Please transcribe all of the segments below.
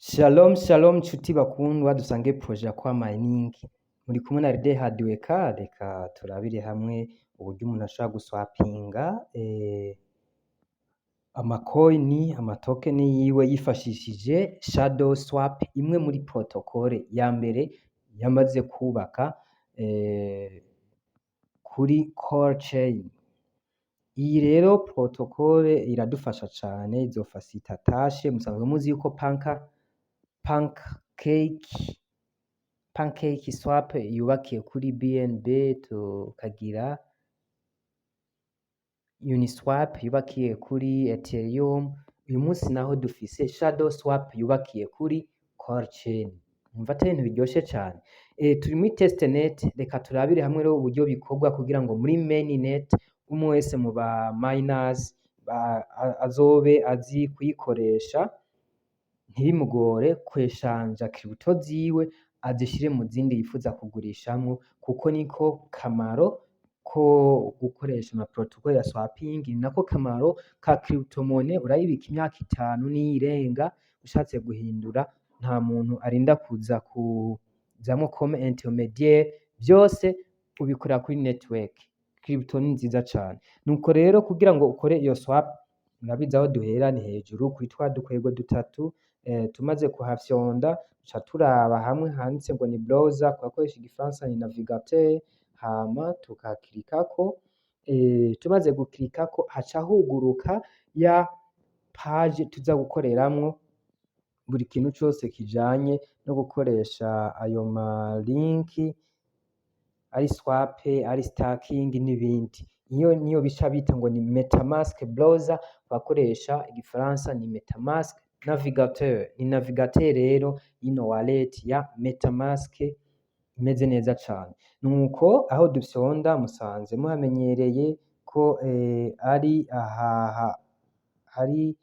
Shalom shalom nshuti bakundwa dusange projet ya kwa mining muri kumwe na Rede Hardware reka turabire hamwe uburyo umuntu ashobora guswapinga amacoin amatoken yiwe yifashishije shadow swap imwe muri protocole ya mbere yamaze kubaka kuri core chain. Iyi rero protocole iradufasha cane izofasita tashe musanzwe muzi yuko pancake swap yubakiye kuri BNB tukagira Uniswap yubakiye kuri Ethereum, uyu munsi naho dufise shadow swap yubakiye kuri core chain. Umva atari ibintu biryoshe cane. Turi muri Testnet, reka turabire hamwe rero uburyo bikorwa kugira ngo muri mainnet umwe wese mu ba miners azobe azi kuyikoresha ntibimugore kweshanja crypto ziwe azishire mu zindi yifuza kugurishamwo, kuko niko kamaro ko gukoresha ama protocole ya swapping, ni nako kamaro ka crypto money. Urayibika imyaka 5 niyirenga ushatse guhindura nta muntu arinda kuza kuzamwo comme intermediaire, byose ubikora kuri network. Crypto ni nziza cane. Nuko rero kugira ngo ukore iyo swap murabizi aho duhera ni hejuru kuri twa dukwego dutatu, tumaze kuhafyonda tuca turaba hamwe handitse ngo ni browser, twakoresha igifaransa ni navigateur, hama tukaklikako, tumaze guklikako haca huguruka ya page tuza gukoreramwo buri kintu cose kijanye no gukoresha ayo ma link, ari swap, ari staking n'ibindi. Niyo bica bita ngo ni metamask browser, bakoresha igifaransa ni metamask navigateur. Ni navigateur rero y'ino wallet ya metamask imeze neza cane. Nuko aho dufyonda musanze muhamenyereye ko ari aha hari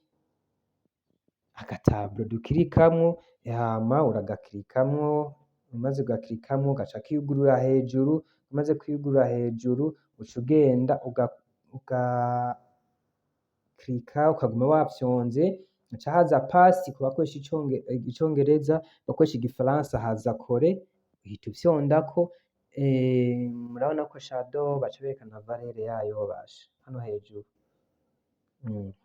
agatablo dukirikamwo, hama uragakirikamwo, umaze kugakirikamwo gaca kiyugurura hejuru, umaze kwiyugurura hejuru uca ugenda ugakirika ukaguma wafyonze, haca haza pass ku bakoresha icongereza, bakoresha igifaransa haza kore, uhita ufyondako. Murabona ko shadow baca berekana valeur yayo basha hano hejuru,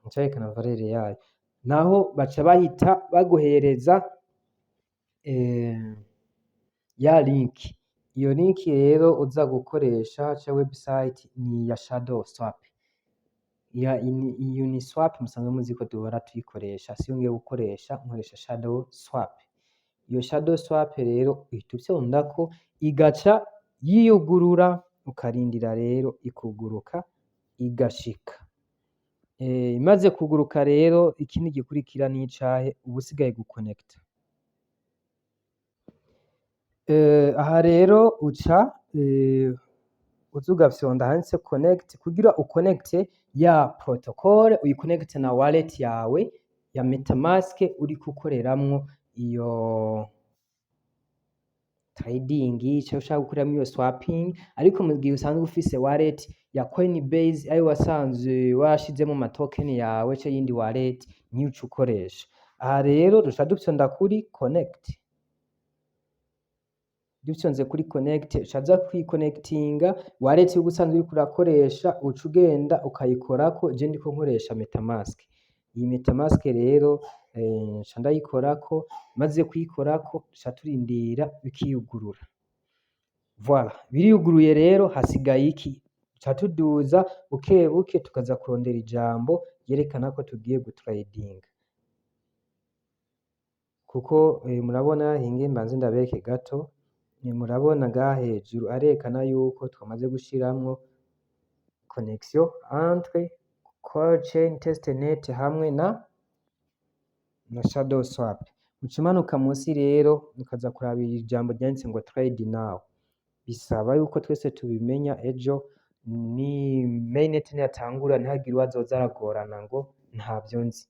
baca berekana valeur yayo, naho baca bahita baguhereza ya link. Iyo link rero uza gukoresha ca website ni ya shadow swap. Ya Uniswap musanzwe muzi ko duhora tuyikoresha, siyo ngiye gukoresha, nkoresha shadow swap. Iyo shadow swap rero uhita ufyondako igaca yiyugurura, ukarindira rero ikuguruka igashika. Imaze kuguruka rero ikindi gikurikira n'icahe uba usigaye guconnecta. Aha rero uca uza ugafyonda handitse connect kugira uconnecte ya protocole, uyiconnecte na wallet yawe ya metamask uriko ukoreramwo iyo trading ico ushaka gukoreramwo iyo swapping. Ariko mu gihe usanzwe ufise wallet ya Coinbase ayo wasanzwe washizemo amatoken yawe ce yindi wallet niyo uca ukoresha. Aha rero duca dufyonda kuri connect. Dufyonze kuri connect ucaza kwiconnectinga wallet y'ugusanzwe uriko urakoresha, uca ugenda ukayikorako. Je ndiko nkoresha metamask. Iyi metamask rero nca ndayikorako, maze kuyikorako duca turindira bikiyugurura. Voilà, biriyuguruye rero hasigaye iki? Duca tuduza buke buke tukaza kurondera ijambo ryerekana ko tugiye gutradinga, kuko murabona hinge mbanze ndabereke gato. Murabona ngaha hejuru arerekana yuko twamaze gushiramwo connexion entre core chain testnet hamwe na shadow swap. Uca umanuka musi rero ukaza kurabira ijambo ryanditse ngo trade now. Bisaba yuko twese tubimenya, ejo ni mainnet niyatangura ntihagire uwazoza aragorana ngo ntavyo nzi.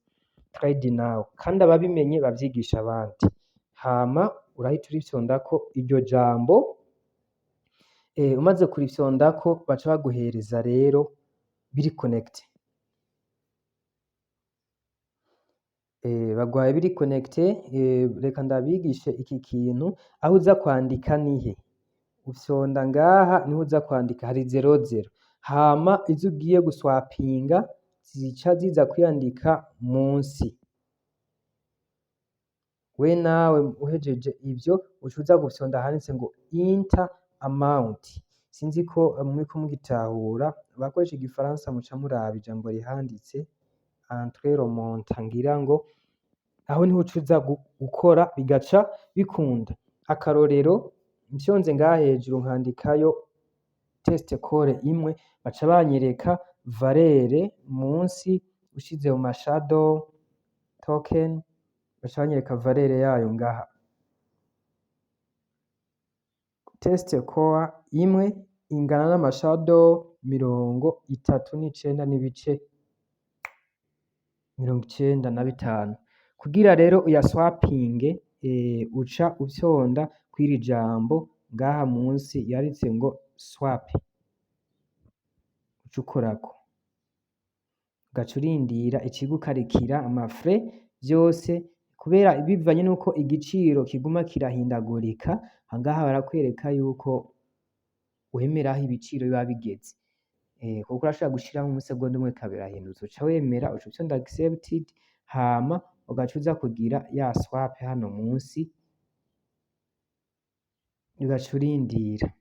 Trade now, kandi ababimenye bavyigisha abandi. Hama urahita urifyondako iryo jambo, umaze kurifyondako baca baguhereza rero biri connect. bagwaye biri connecte, reka ndabigishe iki kintu, aho uza kwandika nihe, ufyonda ngaha niho uza kwandika hari 00, hama izo ugiye guswapinga zica ziza kwiyandika munsi. We nawe uhejeje ivyo uca uza gufyonda handitse ngo enter amount, sinzi ko muriko mugitahura, abakoresha igifaransa muca muraba ijambo rihanditse entre le montant, ngira ngo aho niho uca uza gukora bigaca bikunda. Akarorero mfyonze ngaha hejuru nkandikayo test call imwe, baca banyereka valere munsi, ushize mu mashadow token baca banyereka valere yayo ngaha. Test call imwe ingana n'amashadow 39.95. Kugira rero uyaswapinge, uca ufyonda kw'iri jambo ngaha munsi yanditse ngo swap, uca ukorako, ugaca urindira ikigukarikira amafrais vyose, kubera bivanye nuko igiciro kiguma kirahindagurika, ngaha barakwereka yuko wemera aho ibiciro biba bigeze, kuko urashobora gushiramwo umusegonda umwe bikaba birahindutse, uca wemera uca ufyonda accepted, hama ugaca uza kugira ya swap hano munsi, ugaca urindira.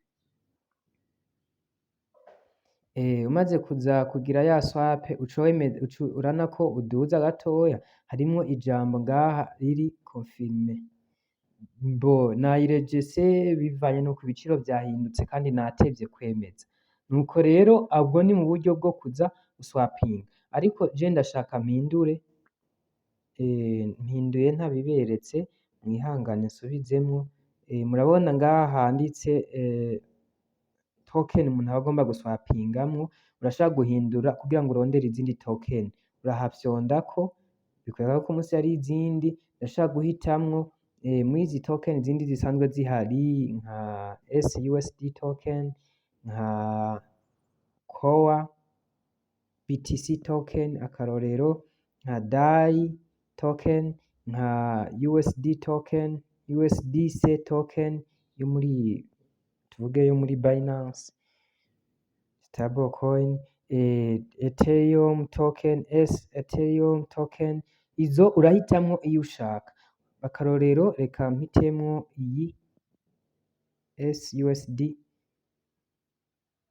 Umaze kuza kugira ya swap uca urabona ko uduza gatoya, harimwo ijambo ngaha riri confirme, nayiregese bivanye nuko ibiciro vyahindutse kandi natevye kwemeza. Nuko rero ubwo ni mu buryo bwo kuza guswapinga, ariko je ndashaka mpindure, mpinduye ntabiberetse, mwihangane nsubizemwo. Murabona ngaha handitse token umuntu aba agomba guswapingamwo, urashaka guhindura kugira ngo urondere izindi token, urahafyondako bikwereka ko munsi hari izindi, urashaka guhitamwo mwizi token izindi zisanzwe zihari nka SUSD token, nka Core BTC token akarorero, nka DAI token, nka USD token, USDC token yo muri tuvuge yo muri Binance stable coin, Ethereum token, Ethereum token, izo urahitamwo iyo ushaka. Akarorero reka mpitemwo iyi SUSD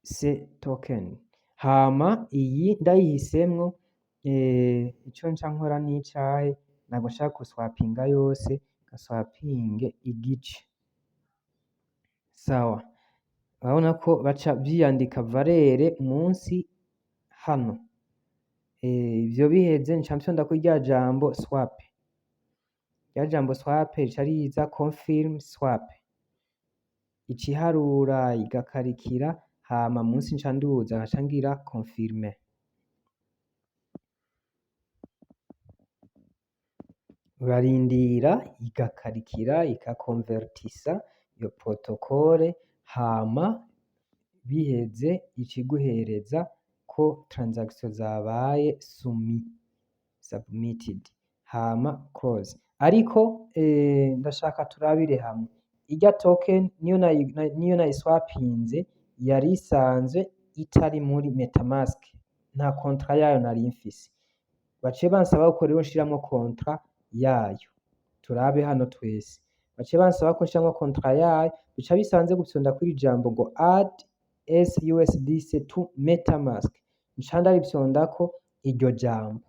C token, hama iyi ndayihisemwo, ico nca nkora n'icahe, ntabwo nshaka guswapinga yose, ngaswapinge igice. Sawa, urabona ko baca vyiyandika valere munsi hano, ivyo biheze nca mfyondako rya jambo swap, rya jambo swap rica riza confirm swap, ica iharura igakarikira, hama munsi nca nduza nkaca ngira confirme. Urarindira igakarikira ikakonvertisa iyo protocole, hama biheze ica iguhereza ko transaction zabaye submitted, hama close. Ariko ndashaka turabire hamwe, irya token niyo nayiswapinze yari isanzwe itari muri metamask, nta contrat yayo nari mfise, baciye bansaba ko rero nshiramwo contrat yayo, turabe hano twese, baciye bansaba ko nshiramwo contrat yayo, bica bisanze gufyonda kw'iri jambo ngo add SUSDC to metamask, nca ndarifyondako iryo jambo,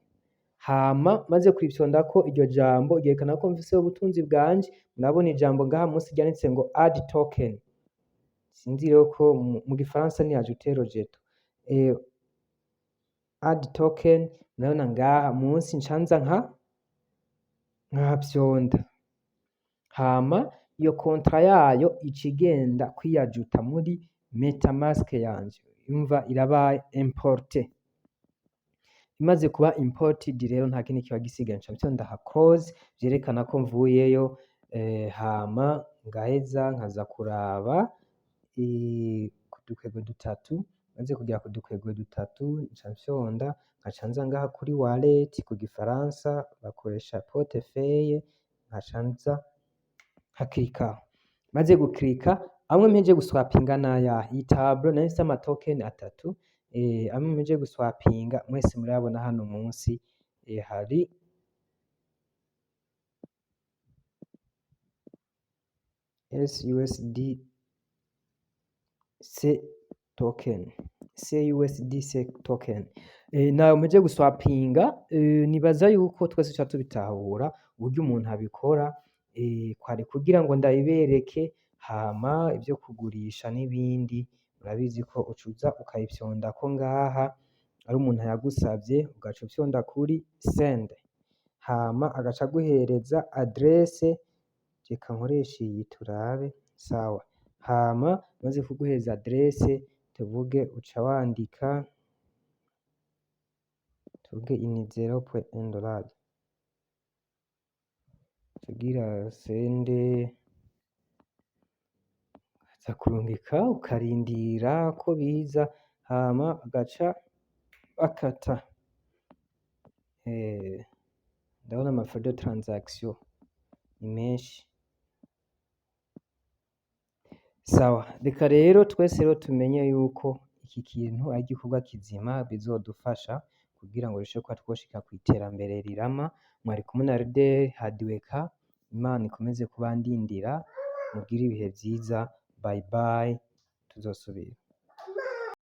hama maze kurifyondako iryo jambo ryerekana ko mfiseho ubutunzi bwanje. Murabona ijambo ngaha munsi ryanditse ngo add token, sinzi rero ko mu gifaransa ni ajouter le jeton, add token, murabona ngaha munsi nca nza nkahafyonda, hama iyo contrat yayo ica igenda kwiyajuta muri metamask yanje, umva irabaye importe. Imaze kuba imported rero nta kindi kiba gisigaye, nca mfyonda aha close, vyerekana ko mvuyeyo, hama ngaheza nkaza kuraba ku dukwego dutatu maze kugera ku dukwego dutatu nca fyonda nkaca nza ngaha kuri wallet, ku gifaransa bakoresha portefeuille, nkaca nza nkakirika, maze gukirika amwe mpejeje guswapinga n'ayahe, iyi tableau nayo ifise amatoken atatu, amwe mpejeje guswapinga mwese murayabona hano munsi, hari CUSDC token, nayo mpejeje guswapinga, nibaza yuko twese tuca tubitahura uburyo umuntu abikora, kwari kugira ngo ndabibereke, hama ivyo kugurisha n'ibindi urabizi ko ucuza ukayifyondako ngaha, ari umuntu yagusavye ugaca ufyonda kuri send, hama agaca aguhereza adresse, reka nkoreshe iyi turabe, sawa, hama maze kuguhereza adresse tuvuge uca wandika, tuvuge ini $0.1 tugira sende, ukaza kurungika ukarindira ko biza, hama agaca bakata, ndabona ama de transaction ni menshi, sawa, reka rero twese rero tumenye yuko iki kintu ari igikorwa kizima bizodufasha kugira ngo turusheho kuba twoshika kw'iterambere rirama. Mwari kumwe na Ridel Hardworker, Imana ikomeze kubandindira, mugire ibihe vyiza, bye bye, tuzosubira.